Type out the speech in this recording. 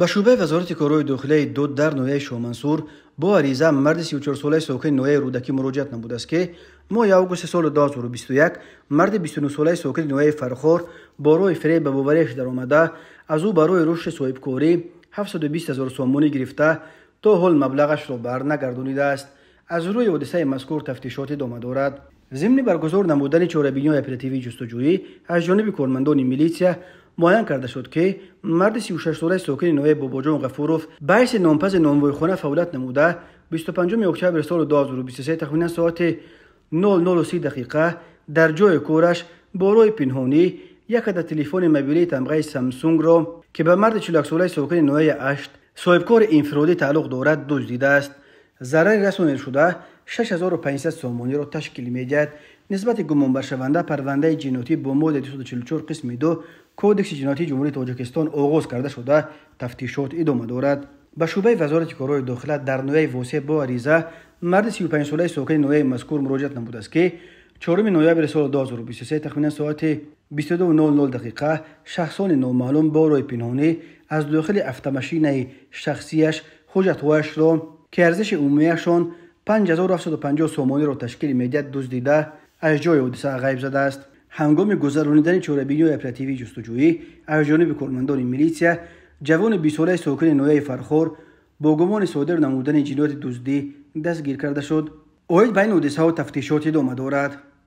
به شعبه وزارت کارهای داخلی دود در نوحه شاهمنصور با عریضه مرد 34 ساله ساکن نوحه رودکی مراجعت نموده است که ماه آگوست سال 2021 مرد 29 ساله ساکن نوحه فرخار با راه فریب به باوریش در آمده از او برای رشد صاحبکاری 720,000 سومانی گرفته تا حال مبلغش را برنگردانیده است. از روی حادثه مذکور تفتیشات ادامه دارد. ضمن برگزار نمودن چاره‌بینی اپراتیوی جستجویی از جانب کارمندان میلیسیا معین کرده شد که مرد 36 ساله ساکن نوحه باباجان غفوروف به حیث نامپز نانوایخانه فعالیت نموده 25 اکتبر سال 2023 تخمینا ساعت 00:30 دقیقه در جای کارش با راه پنهانی یک عدد تلفن موبیلی تمغه سامسونگ را که به مرد 41 ساله ساکن نوحه 8 صاحبکار انفرادی تعلق دارد دزدیده است. ضرر رسانیده شده 6500 سومانی را تشکیل می‌دهد. نسبت گمان بر شونده پرونده جنایتی با ماده 244 قسم 2 کودکس جنایتی جمهوری تاجیکستان آغاز کرده شده تفتیشات ادامه دارد. به شعبه وزارت کارهای داخلی در نوحه واسع با عریضه مرد 35 ساله ساکن نوحه مذکور مراجعت نموده است که 4 نوامبر سال 2023 تخمینا ساعت 22:00 دقیقه شخصان نامعلوم با راه پنهانی از داخل автомاشین شخصیش حجت‌هایش را که ارزش عمومیشان 5750 سومانی را تشکیل می‌دهد دزدیده از جای حادثه غیب زده است. هنگام گذرانیدن چاره‌بینی اپراتیوی جستجویی از جانب کارمندان میلیسیا جوان 20 ساله ساکن نوحه فرخار با گمان صادر نمودن جنایت دزدی دستگیر کرده شد. اوید بین حادثه ها تفتیشات ادامه دارد.